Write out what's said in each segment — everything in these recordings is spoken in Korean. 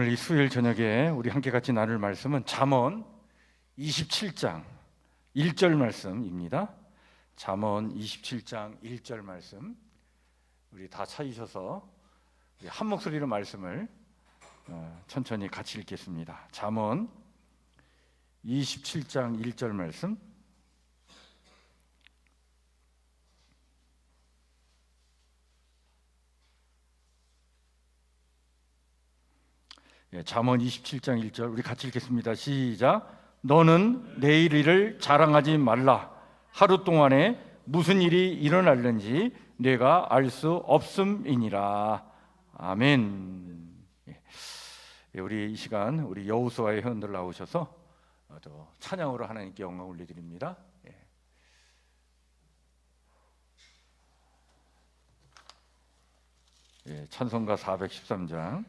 오늘 이 수요일 저녁에 우리 함께 같이 나눌 말씀은 잠언 27장 1절 말씀입니다. 잠언 27장 1절 말씀, 우리 다 찾으셔서 우리 한 목소리로 말씀을 천천히 같이 읽겠습니다. 잠언 27장 1절 말씀. 잠언 27장 1절 우리 같이 읽겠습니다. 시작. 너는 내일 일을 자랑하지 말라. 하루 동안에 무슨 일이 일어날는지 내가 알 수 없음이니라. 아멘. 우리 이 시간 우리 여호수아의 회원들 나오셔서 또 찬양으로 하나님께 영광 올려드립니다. 찬송가 413장.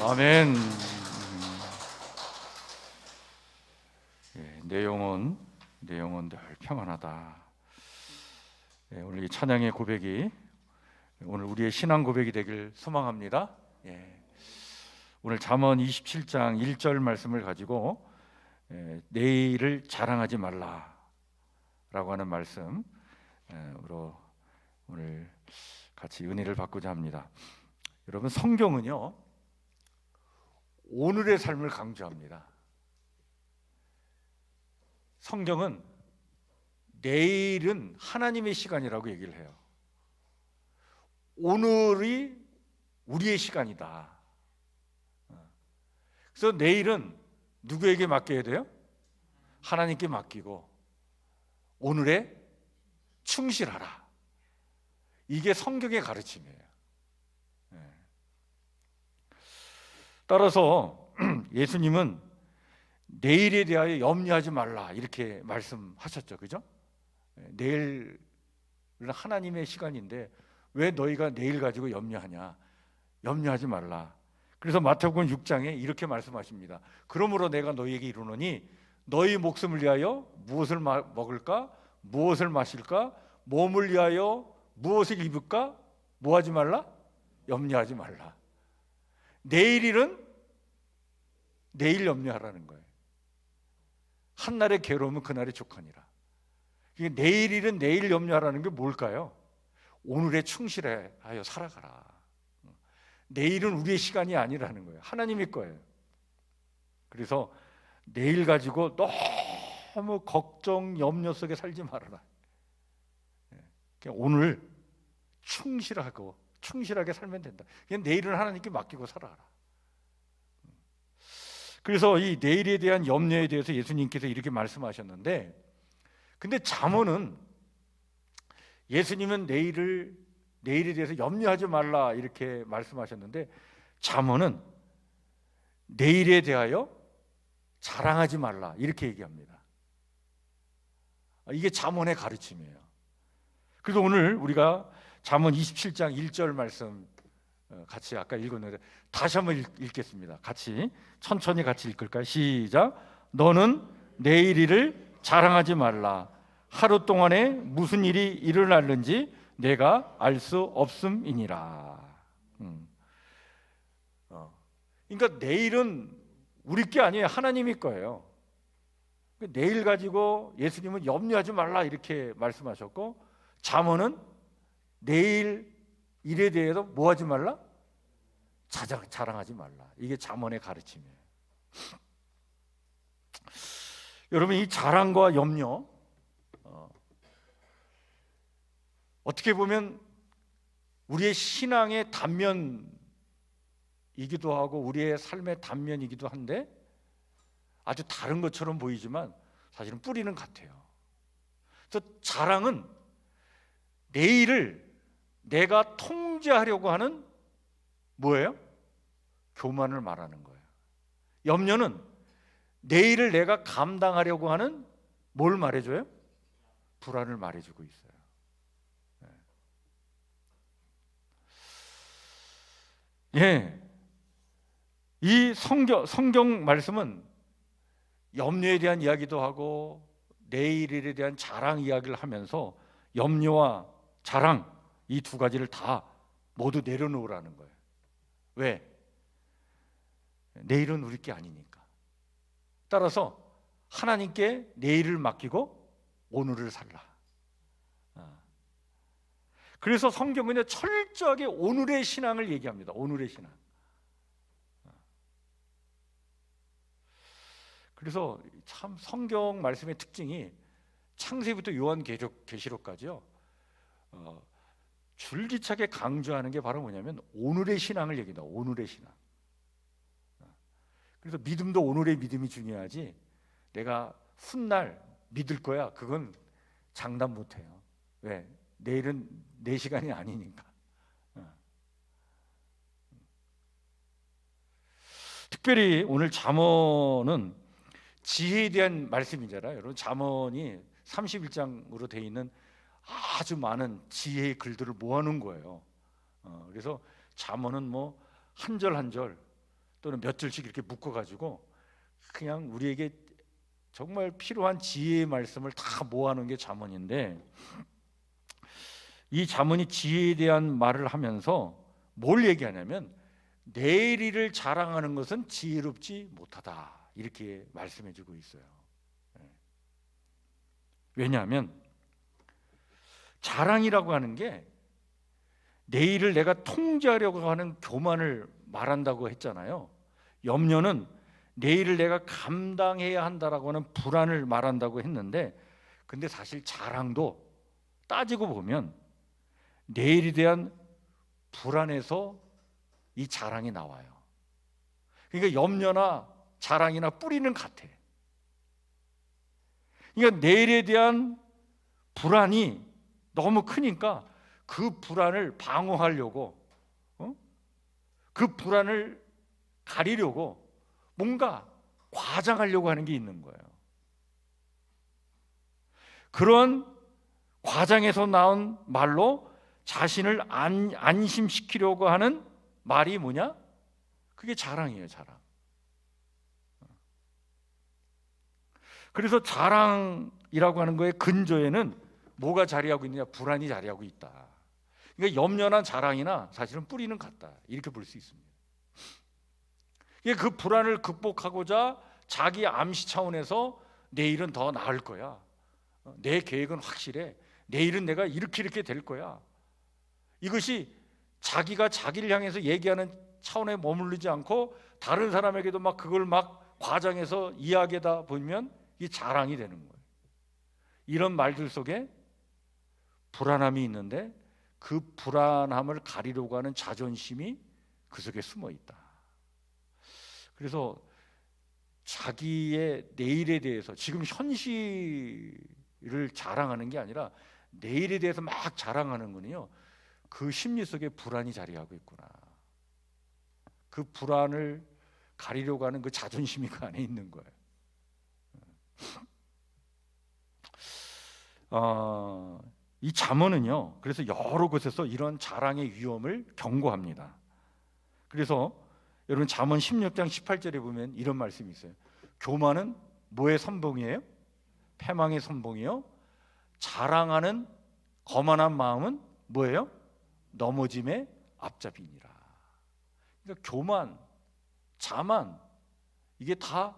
아멘. 내 영혼 늘 평안하다. 오늘 이 찬양의 고백이 오늘 우리의 신앙 고백이 되길 소망합니다. 오늘 잠언 27장 1절 말씀을 가지고 내일을 자랑하지 말라라고 하는 말씀으로 오늘 같이 은혜를 받고자 합니다. 여러분, 성경은요 오늘의 삶을 강조합니다. 성경은 내일은 하나님의 시간이라고 얘기를 해요. 오늘이 우리의 시간이다. 그래서 내일은 누구에게 맡겨야 돼요? 하나님께 맡기고 오늘에 충실하라. 이게 성경의 가르침이에요. 따라서 예수님은 내일에 대하여 염려하지 말라 이렇게 말씀하셨죠. 그죠? 내일은 하나님의 시간인데 왜 너희가 내일 가지고 염려하냐? 염려하지 말라. 그래서 마태복음 6장에 이렇게 말씀하십니다. 그러므로 내가 너희에게 이르노니 너희 목숨을 위하여 무엇을 먹을까? 무엇을 마실까? 몸을 위하여 무엇을 입을까? 뭐 하지 말라? 염려하지 말라. 내일 일은 내일 염려하라는 거예요. 한날의 괴로움은 그날의 족하니라. 내일 일은 내일 염려하라는 게 뭘까요? 오늘에 충실하여 살아가라. 내일은 우리의 시간이 아니라는 거예요. 하나님의 거예요. 그래서 내일 가지고 너무 걱정, 염려 속에 살지 말아라. 그냥 오늘 충실하게 살면 된다. 그냥 내일은 하나님께 맡기고 살아라. 그래서 이 내일에 대한 염려에 대해서 예수님께서 이렇게 말씀하셨는데, 근데 잠언은 예수님은 내일에 대해서 염려하지 말라 이렇게 말씀하셨는데, 잠언은 내일에 대하여 자랑하지 말라 이렇게 얘기합니다. 이게 잠언의 가르침이에요. 그래서 오늘 우리가 잠언 27장 1절 말씀 같이 아까 읽었는데 다시 한번 읽겠습니다. 천천히 같이 읽을까요? 시작. 너는 내일 일을 자랑하지 말라. 하루 동안에 무슨 일이 일어날는지 내가 알 수 없음이니라. 그러니까 내일은 우리 게 아니에요. 하나님의 거예요. 내일 가지고 예수님은 염려하지 말라 이렇게 말씀하셨고, 잠언은 내일 일에 대해서 뭐 하지 말라? 자랑하지 말라. 이게 잠언의 가르침이에요. 여러분, 이 자랑과 염려 어떻게 보면 우리의 신앙의 단면이기도 하고 우리의 삶의 단면이기도 한데 아주 다른 것처럼 보이지만 사실은 뿌리는 같아요. 그래서 자랑은 내일을 내가 통제하려고 하는 뭐예요? 교만을 말하는 거예요. 염려는 내일을 내가 감당하려고 하는 뭘 말해줘요? 불안을 말해주고 있어요. 예, 이 성경 말씀은 염려에 대한 이야기도 하고 내일에 대한 자랑 이야기를 하면서 염려와 자랑 이 두 가지를 다 모두 내려놓으라는 거예요. 왜? 내일은 우리 게 아니니까. 따라서 하나님께 내일을 맡기고 오늘을 살라. 그래서 성경은 철저하게 오늘의 신앙을 얘기합니다. 오늘의 신앙. 그래서 참 성경 말씀의 특징이 창세기부터 요한계시록까지요. 줄기차게 강조하는 게 바로 뭐냐면 오늘의 신앙을 얘기합니다. 오늘의 신앙. 그래서 믿음도 오늘의 믿음이 중요하지 내가 훗날 믿을 거야 그건 장담 못해요. 왜? 내일은 내 시간이 아니니까. 특별히 오늘 잠언은 지혜에 대한 말씀이잖아요. 여러분, 잠언이 31장으로 되어 있는 아주 많은 지혜의 글들을 모아놓은 거예요. 그래서 잠언은 뭐 한 절 한 절 또는 몇 절씩 이렇게 묶어가지고 그냥 우리에게 정말 필요한 지혜의 말씀을 다 모아놓은 게 잠언인데, 이 잠언이 지혜에 대한 말을 하면서 뭘 얘기하냐면 내일 일을 자랑하는 것은 지혜롭지 못하다 이렇게 말씀해주고 있어요. 왜냐하면 자랑이라고 하는 게 내일을 내가 통제하려고 하는 교만을 말한다고 했잖아요. 염려는 내일을 내가 감당해야 한다라고 하는 불안을 말한다고 했는데, 근데 사실 자랑도 따지고 보면 내일에 대한 불안에서 이 자랑이 나와요. 그러니까 염려나 자랑이나 뿌리는 같아. 그러니까 내일에 대한 불안이 너무 크니까 그 불안을 방어하려고, 그 불안을 가리려고 뭔가 과장하려고 하는 게 있는 거예요. 그런 과장에서 나온 말로 자신을 안심시키려고 하는 말이 뭐냐? 그게 자랑이에요, 자랑. 그래서 자랑이라고 하는 거의 근저에는 뭐가 자리하고 있느냐? 불안이 자리하고 있다. 그러니까 염려나 자랑이나 사실은 뿌리는 같다, 이렇게 볼 수 있습니다. 그 불안을 극복하고자 자기 암시 차원에서 내일은 더 나을 거야, 내 계획은 확실해, 내일은 내가 이렇게 될 거야, 이것이 자기가 자기를 향해서 얘기하는 차원에 머무르지 않고 다른 사람에게도 막 그걸 막 과장해서 이야기하다 보면 이 자랑이 되는 거예요. 이런 말들 속에 불안함이 있는데 그 불안함을 가리려고 하는 자존심이 그 속에 숨어 있다. 그래서 자기의 내일에 대해서, 지금 현실을 자랑하는 게 아니라 내일에 대해서 막 자랑하는 거는요, 그 심리 속에 불안이 자리하고 있구나, 그 불안을 가리려고 하는 그 자존심이 그 안에 있는 거예요. 이 잠언은요, 그래서 여러 곳에서 이런 자랑의 위험을 경고합니다. 그래서 여러분 잠언 16장 18절에 보면 이런 말씀이 있어요. 교만은 뭐의 선봉이에요? 패망의 선봉이요. 자랑하는 거만한 마음은 뭐예요? 넘어짐의 앞잡이니라. 그러니까 교만, 자만, 이게 다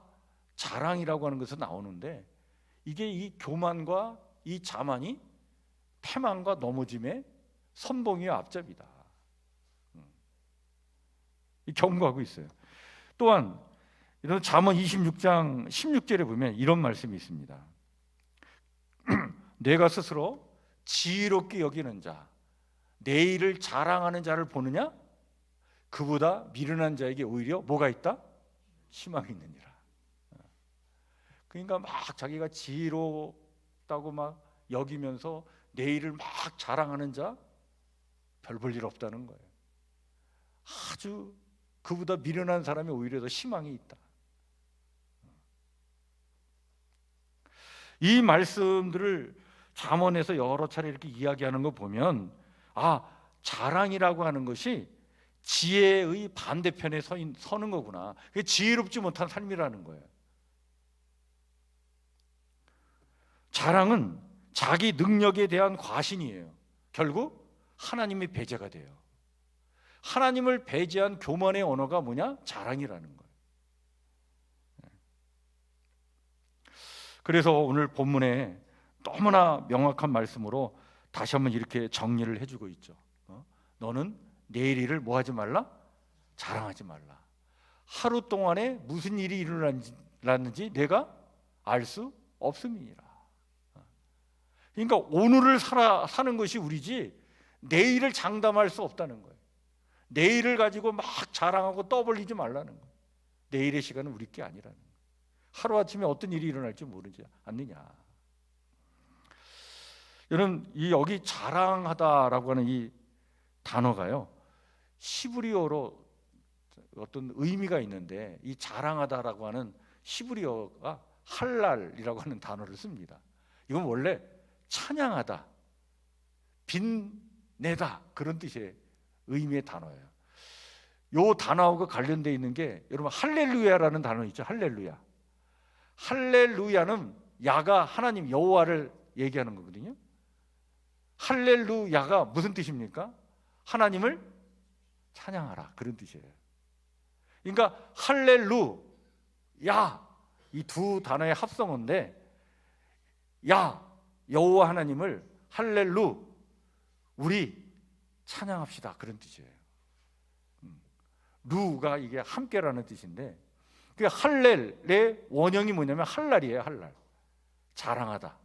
자랑이라고 하는 것에서 나오는데, 이게 이 교만과 이 자만이 패망과 넘어짐의 선봉이와 앞잡이다, 경고하고 있어요. 또한 이런 잠언 26장 16절에 보면 이런 말씀이 있습니다. 내가 스스로 지혜롭게 여기는 자, 내일을 자랑하는 자를 보느냐? 그보다 미련한 자에게 오히려 뭐가 있다? 희망이 있느니라. 그러니까 막 자기가 지혜롭다고 막 여기면서 내일을 막 자랑하는 자, 별 볼 일 없다는 거예요. 아주 그보다 미련한 사람이 오히려 더 희망이 있다. 이 말씀들을 잠언에서 여러 차례 이렇게 이야기하는 거 보면, 자랑이라고 하는 것이 지혜의 반대편에 서는 거구나. 그게 지혜롭지 못한 삶이라는 거예요. 자랑은 자기 능력에 대한 과신이에요. 결국 하나님의 배제가 돼요. 하나님을 배제한 교만의 언어가 뭐냐? 자랑이라는 거예요. 그래서 오늘 본문에 너무나 명확한 말씀으로 다시 한번 이렇게 정리를 해주고 있죠. 너는 내일 일을 뭐 하지 말라? 자랑하지 말라. 하루 동안에 무슨 일이 일어났는지 내가 알 수 없음이니라. 그러니까 오늘을 사는 것이 우리지 내일을 장담할 수 없다는 거예요. 내일을 가지고 막 자랑하고 떠벌리지 말라는 거예요. 내일의 시간은 우리 게 아니라는 거예요. 하루아침에 어떤 일이 일어날지 모르지 않느냐. 여러분, 여기 자랑하다라고 하는 이 단어가요, 히브리어로 어떤 의미가 있는데, 이 자랑하다라고 하는 히브리어가 할랄이라고 하는 단어를 씁니다. 이건 원래 찬양하다, 빛내다, 그런 뜻의 의미의 단어예요. 이 단어하고 관련되어 있는 게, 여러분 할렐루야라는 단어 있죠. 할렐루야. 할렐루야는 야가 하나님 여호와를 얘기하는 거거든요. 할렐루야가 무슨 뜻입니까? 하나님을 찬양하라, 그런 뜻이에요. 그러니까 할렐루야, 이 두 단어의 합성어인데, 야, 여호와 하나님을 우리 찬양합시다, 그런 뜻이에요. 루가 이게 함께라는 뜻인데, 그 할렐의 원형이 뭐냐면 할랄이에요. 할랄. 자랑하다,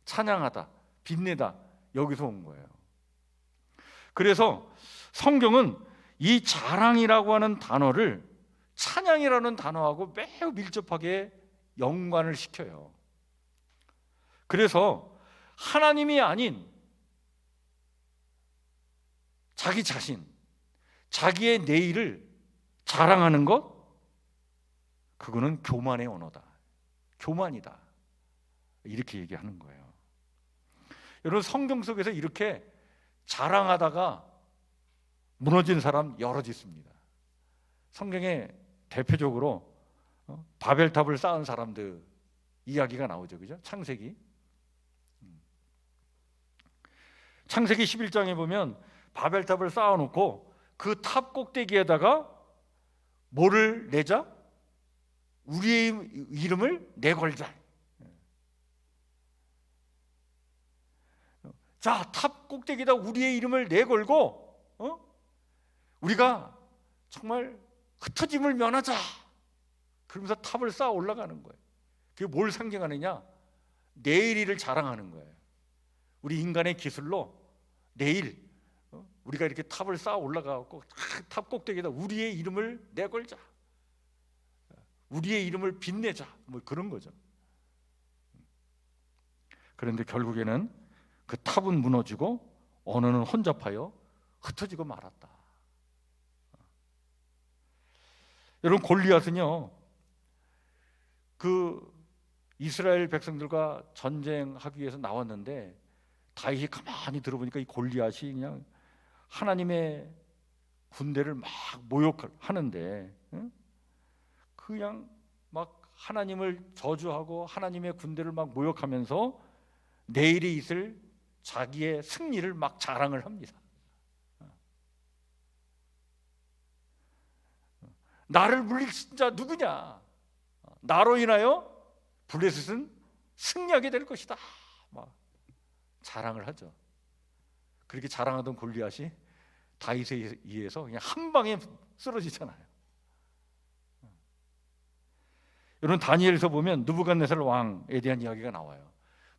찬양하다, 빛내다, 여기서 온 거예요. 그래서 성경은 이 자랑이라고 하는 단어를 찬양이라는 단어하고 매우 밀접하게 연관을 시켜요. 그래서 하나님이 아닌 자기 자신, 자기의 내일을 자랑하는 것, 그거는 교만의 언어다, 교만이다, 이렇게 얘기하는 거예요. 여러분, 성경 속에서 이렇게 자랑하다가 무너진 사람 여럿 있습니다. 성경에 대표적으로 바벨탑을 쌓은 사람들 이야기가 나오죠, 그죠? 창세기 11장에 보면 바벨탑을 쌓아놓고 그 탑 꼭대기에다가 뭐를 내자? 우리의 이름을 내걸자. 자, 탑 꼭대기에다 우리의 이름을 내걸고 우리가 정말 흩어짐을 면하자. 그러면서 탑을 쌓아 올라가는 거예요. 그게 뭘 상징하느냐? 내일 일을 자랑하는 거예요. 우리 인간의 기술로 내일 우리가 이렇게 탑을 쌓아 올라가고 탑 꼭대기에다 우리의 이름을 내걸자, 우리의 이름을 빛내자, 뭐 그런 거죠. 그런데 결국에는 그 탑은 무너지고 언어는 혼잡하여 흩어지고 말았다. 여러분, 골리앗은요, 그 이스라엘 백성들과 전쟁하기 위해서 나왔는데 다윗이 가만히 들어보니까 이 골리앗이 그냥 하나님의 군대를 막 모욕하는데, 그냥 막 하나님을 저주하고 하나님의 군대를 막 모욕하면서 내일에 있을 자기의 승리를 막 자랑을 합니다. 나를 물리친 자 누구냐? 나로 인하여 블레셋은 승리하게 될 것이다, 막 자랑을 하죠. 그렇게 자랑하던 골리앗이 다윗에 의해서 그냥 한 방에 쓰러지잖아요. 여러분, 다니엘에서 보면 느부갓네살 왕에 대한 이야기가 나와요.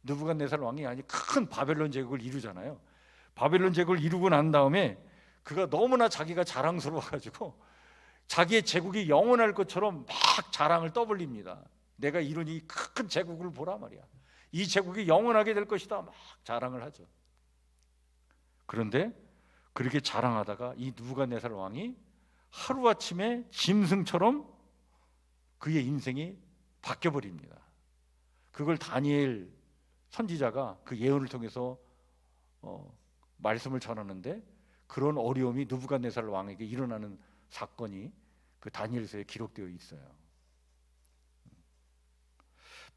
느부갓네살 왕이 아니 큰 바벨론 제국을 이루잖아요. 바벨론 제국을 이루고 난 다음에 그가 너무나 자기가 자랑스러워가지고 자기의 제국이 영원할 것처럼 막 자랑을 떠벌립니다. 내가 이룬 이 큰 제국을 보라 말이야. 이 제국이 영원하게 될 것이다, 막 자랑을 하죠. 그런데 그렇게 자랑하다가 이 느부갓네살 왕이 하루아침에 짐승처럼 그의 인생이 바뀌어버립니다. 그걸 다니엘 선지자가 그 예언을 통해서 말씀을 전하는데, 그런 어려움이 느부갓네살 왕에게 일어나는 사건이 그 다니엘서에 기록되어 있어요.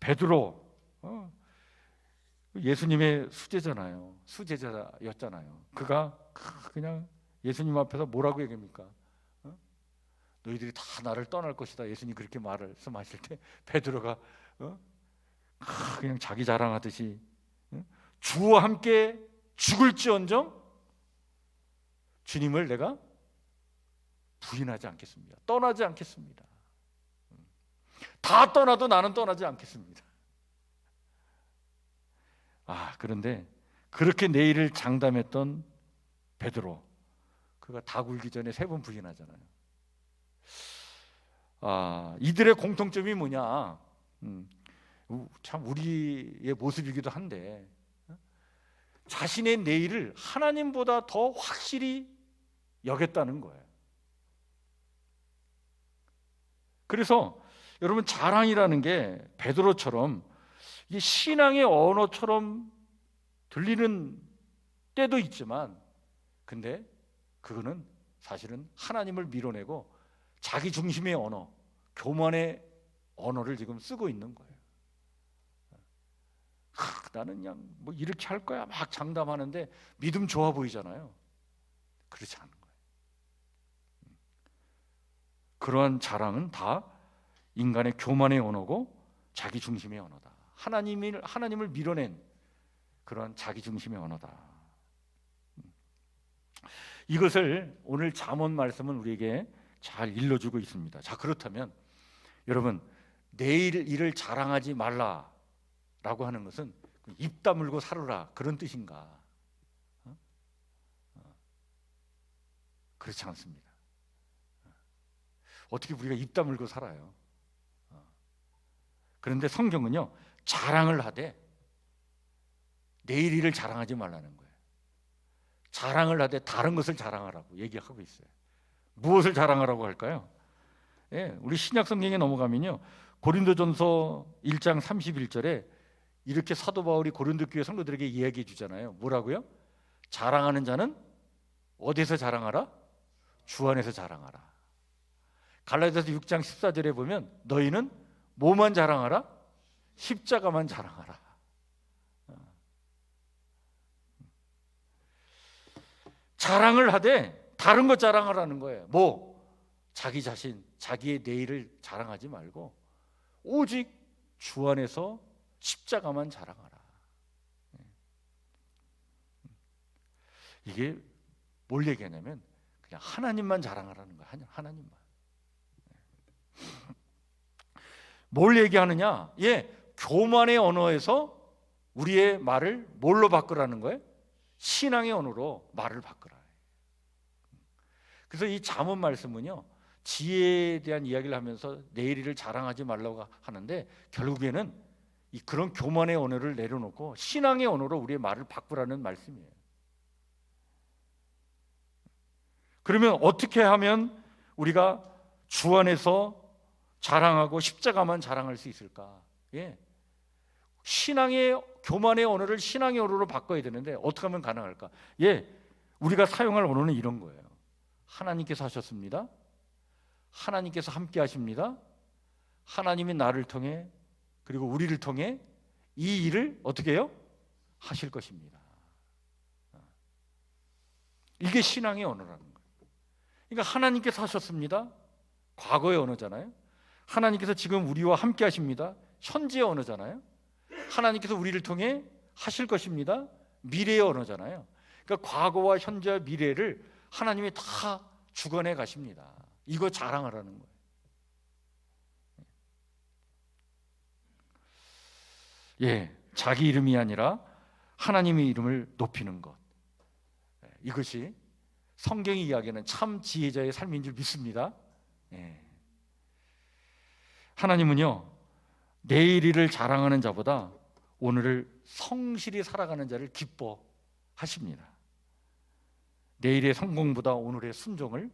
베드로, 예수님의 수제자잖아요. 수제자였잖아요. 그가 그냥 예수님 앞에서 뭐라고 얘기합니까? 너희들이 다 나를 떠날 것이다, 예수님 그렇게 말씀하실 때 베드로가 그냥 자기 자랑하듯이 주와 함께 죽을지언정 주님을 내가 부인하지 않겠습니다. 떠나지 않겠습니다. 다 떠나도 나는 떠나지 않겠습니다. 그런데 그렇게 내일을 장담했던 베드로, 그가 다 굴기 전에 3번 부인하잖아요. 이들의 공통점이 뭐냐? 참 우리의 모습이기도 한데, 자신의 내일을 하나님보다 더 확실히 여겼다는 거예요. 그래서 여러분, 자랑이라는 게 베드로처럼 이게 신앙의 언어처럼 들리는 때도 있지만, 근데 그거는 사실은 하나님을 밀어내고 자기 중심의 언어, 교만의 언어를 지금 쓰고 있는 거예요. 나는 그냥 뭐 이렇게 할 거야 막 장담하는데 믿음 좋아 보이잖아요. 그렇지 않은 거예요. 그러한 자랑은 다 인간의 교만의 언어고 자기 중심의 언어다. 하나님을 밀어낸 그러한 자기 중심의 언어다. 이것을 오늘 잠언 말씀은 우리에게 잘 일러주고 있습니다. 자, 그렇다면 여러분, 내일 일을 자랑하지 말라라고 하는 것은 입 다물고 살으라 그런 뜻인가? 그렇지 않습니다. 어떻게 우리가 입 다물고 살아요? 그런데 성경은요, 자랑을 하되 내일 일을 자랑하지 말라는 거예요. 자랑을 하되 다른 것을 자랑하라고 얘기하고 있어요. 무엇을 자랑하라고 할까요? 예, 우리 신약 성경에 넘어가면요, 고린도전서 1장 31절에 이렇게 사도 바울이 고린도 교회 성도들에게 이야기해 주잖아요. 뭐라고요? 자랑하는 자는 어디서 자랑하라? 주 안에서 자랑하라. 갈라디아서 6장 14절에 보면 너희는 뭐만 자랑하라? 십자가만 자랑하라. 자랑을 하되 다른 것 자랑하라는 거예요. 뭐? 자기 자신, 자기의 내일을 자랑하지 말고 오직 주 안에서 십자가만 자랑하라. 이게 뭘 얘기하냐면 그냥 하나님만 자랑하라는 거야. 하나님만. 뭘 얘기하느냐? 예, 교만의 언어에서 우리의 말을 뭘로 바꾸라는 거예요? 신앙의 언어로 말을 바꾸라. 그래서 이 잠언 말씀은요, 지혜에 대한 이야기를 하면서 내일 일을 자랑하지 말라고 하는데 결국에는 이 그런 교만의 언어를 내려놓고 신앙의 언어로 우리의 말을 바꾸라는 말씀이에요. 그러면 어떻게 하면 우리가 주 안에서 자랑하고 십자가만 자랑할 수 있을까? 예, 신앙의 교만의 언어를 신앙의 언어로 바꿔야 되는데 어떻게 하면 가능할까? 예, 우리가 사용할 언어는 이런 거예요. 하나님께서 하셨습니다. 하나님께서 함께 하십니다. 하나님이 나를 통해 그리고 우리를 통해 이 일을 어떻게 해요? 하실 것입니다. 이게 신앙의 언어라는 거예요. 그러니까 하나님께서 하셨습니다. 과거의 언어잖아요. 하나님께서 지금 우리와 함께 하십니다. 현재의 언어잖아요. 하나님께서 우리를 통해 하실 것입니다. 미래의 언어잖아요. 그러니까 과거와 현재와 미래를 하나님이 다 주관해 가십니다. 이거 자랑하라는 거예요. 예, 자기 이름이 아니라 하나님의 이름을 높이는 것. 이것이 성경이 이야기하는 참 지혜자의 삶인 줄 믿습니다. 예. 하나님은요, 내일 일을 자랑하는 자보다 오늘을 성실히 살아가는 자를 기뻐하십니다. 내일의 성공보다 오늘의 순종을,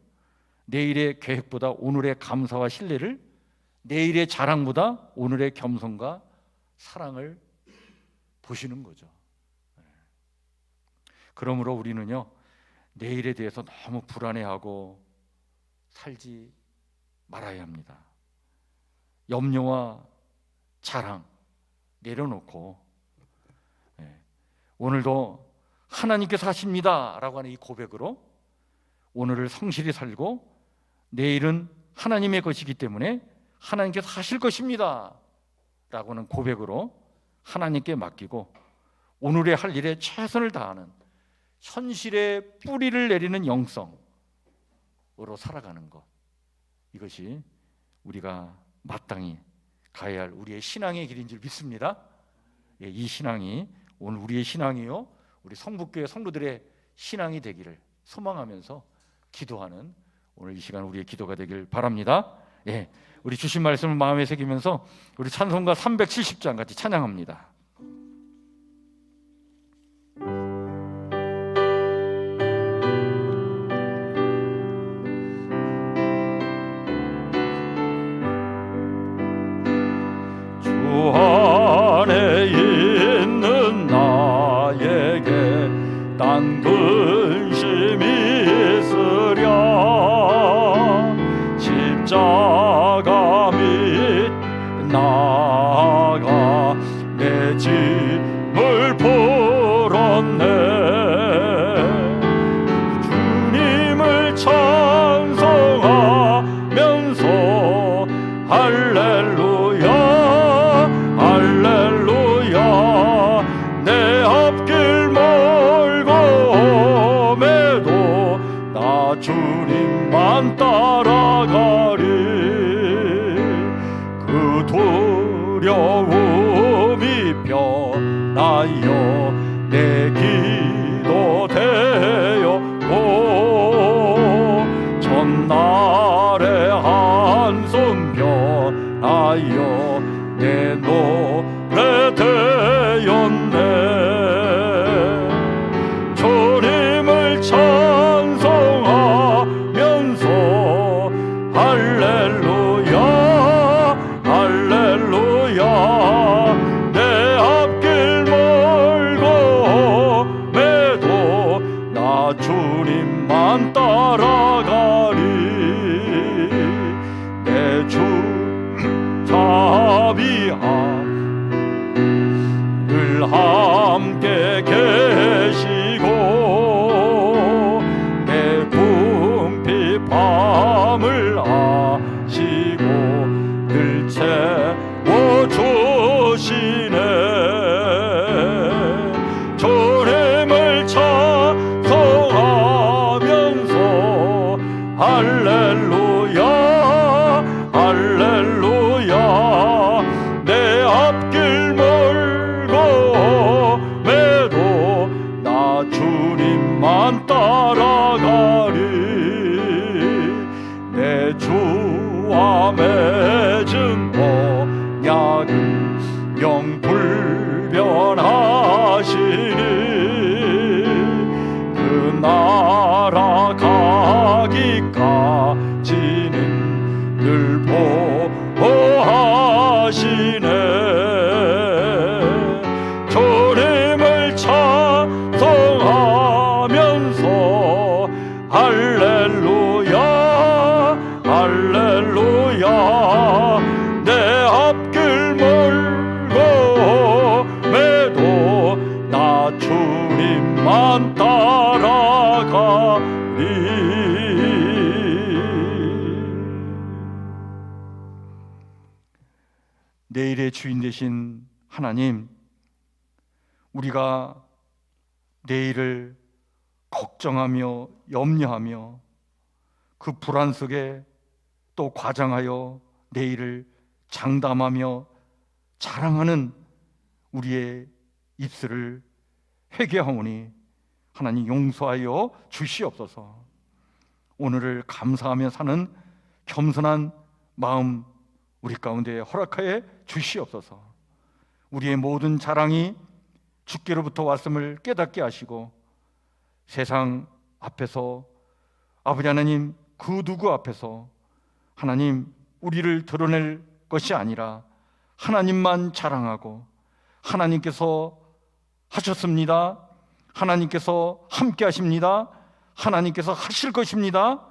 내일의 계획보다 오늘의 감사와 신뢰를, 내일의 자랑보다 오늘의 겸손과 사랑을 보시는 거죠. 그러므로 우리는요, 내일에 대해서 너무 불안해하고 살지 말아야 합니다. 염려와 자랑 내려놓고 오늘도 하나님께서 하십니다 라고 하는 이 고백으로 오늘을 성실히 살고 내일은 하나님의 것이기 때문에 하나님께서 하실 것입니다 라고 하는 고백으로 하나님께 맡기고 오늘의 할 일에 최선을 다하는 현실의 뿌리를 내리는 영성으로 살아가는 것, 이것이 우리가 마땅히 가야 할 우리의 신앙의 길인 줄 믿습니다. 예, 이 신앙이 오늘 우리의 신앙이요, 우리 성북교회 성도들의 신앙이 되기를 소망하면서 기도하는 오늘 이 시간 우리의 기도가 되길 바랍니다. 예, 우리 주신 말씀을 마음에 새기면서 우리 찬송가 370장 같이 찬양합니다. 주 안에 있는 나에게 딴 근심이 있으랴 십자가 밑 나가 내 나 주님만 따라가리. 그 두려움이 변하여 내 기도 되었고, 전날의 한숨 변하여 내 노래 되었네. 주님을 찬송하면서 할렐루야 할렐루야. 내 앞길 멀고 매도 나 주님만 따라가리. 내 주 자비하 늘 함께 계시고, 내 궁핍 밤을 아시고 늘 채워주시네. 주님을 찬송하면서 할렐루야 할렐루야. 내 앞길 멀고 매도 나 주님만 따라가리. 내 주와 맺은 언약은 영불변하시니, 그 나라 가기까지는 늘 보호하시네. 주님을 찬송하면서 할렐루야 할렐루야. 내 앞길 멀고 매도 나 주님만 따라가리. 내일의 주인 되신 하나님, 우리가 내일을 걱정하며 염려하며 그 불안 속에 또 과장하여 내일을 장담하며 자랑하는 우리의 입술을 회개하오니 하나님 용서하여 주시옵소서. 오늘을 감사하며 사는 겸손한 마음 우리 가운데 허락하여 주시옵소서. 우리의 모든 자랑이 주께로부터 왔음을 깨닫게 하시고, 세상 앞에서 아버지 하나님 그 누구 앞에서 하나님 우리를 드러낼 것이 아니라 하나님만 자랑하고, 하나님께서 하셨습니다, 하나님께서 함께 하십니다, 하나님께서 하실 것입니다,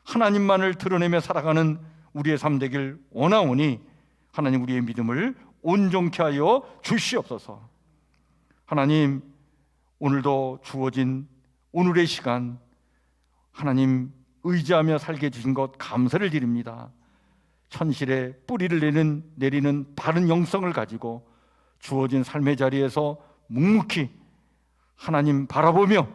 하나님만을 드러내며 살아가는 우리의 삶 되길 원하오니 하나님 우리의 믿음을 온전케 하여 주시옵소서. 하나님, 오늘도 주어진 오늘의 시간 하나님 의지하며 살게 해주신 것 감사를 드립니다. 현실에 뿌리를 내리는 바른 영성을 가지고 주어진 삶의 자리에서 묵묵히 하나님 바라보며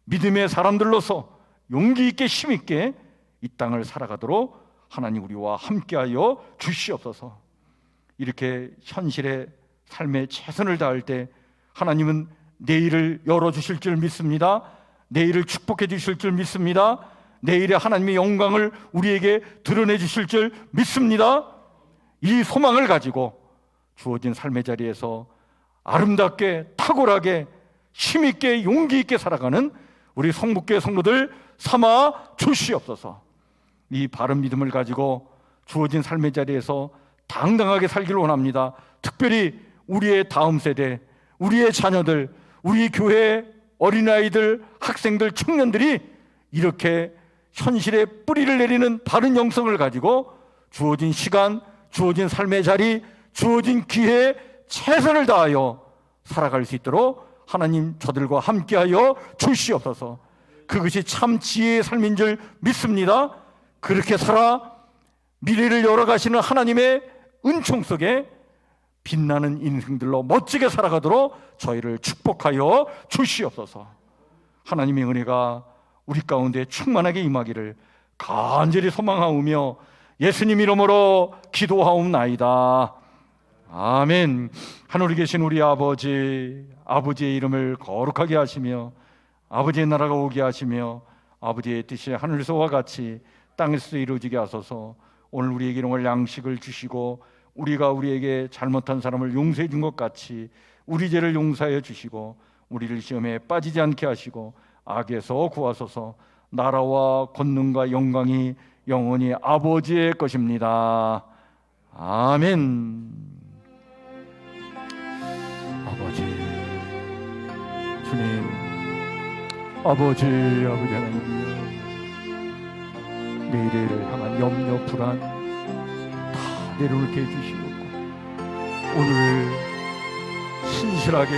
믿음의 사람들로서 용기 있게 힘 있게 이 땅을 살아가도록 하나님 우리와 함께하여 주시옵소서. 이렇게 현실의 삶에 최선을 다할 때 하나님은 내일을 열어주실 줄 믿습니다. 내일을 축복해 주실 줄 믿습니다. 내일의 하나님의 영광을 우리에게 드러내 주실 줄 믿습니다. 이 소망을 가지고 주어진 삶의 자리에서 아름답게 탁월하게 힘있게 용기 있게 살아가는 우리 성북교회 성도들 삼아 주시옵소서. 이 바른 믿음을 가지고 주어진 삶의 자리에서 당당하게 살기를 원합니다. 특별히 우리의 다음 세대, 우리의 자녀들, 우리 교회 어린아이들, 학생들, 청년들이 이렇게 현실에 뿌리를 내리는 바른 영성을 가지고 주어진 시간, 주어진 삶의 자리, 주어진 기회에 최선을 다하여 살아갈 수 있도록 하나님 저들과 함께하여 주시옵소서. 그것이 참 지혜의 삶인 줄 믿습니다. 그렇게 살아 미래를 열어가시는 하나님의 은총 속에 빛나는 인생들로 멋지게 살아가도록 저희를 축복하여 주시옵소서. 하나님의 은혜가 우리 가운데 충만하게 임하기를 간절히 소망하오며 예수님 이름으로 기도하옵나이다. 아멘. 하늘에 계신 우리 아버지, 아버지의 이름을 거룩하게 하시며 아버지의 나라가 오게 하시며 아버지의 뜻이 하늘에서와 같이 땅에서도 이루어지게 하소서. 오늘 우리에게 일용할 양식을 주시고 우리가 우리에게 잘못한 사람을 용서해 준 것 같이 우리 죄를 용서하여 주시고 우리를 시험에 빠지지 않게 하시고 악에서 구하소서. 나라와 권능과 영광이 영원히 아버지의 것입니다. 아멘. 아버지 주님, 아버지 하나님이여, 내일을 향한 염려 불안 다 내려놓게 해주시옵고 오늘을 신실하게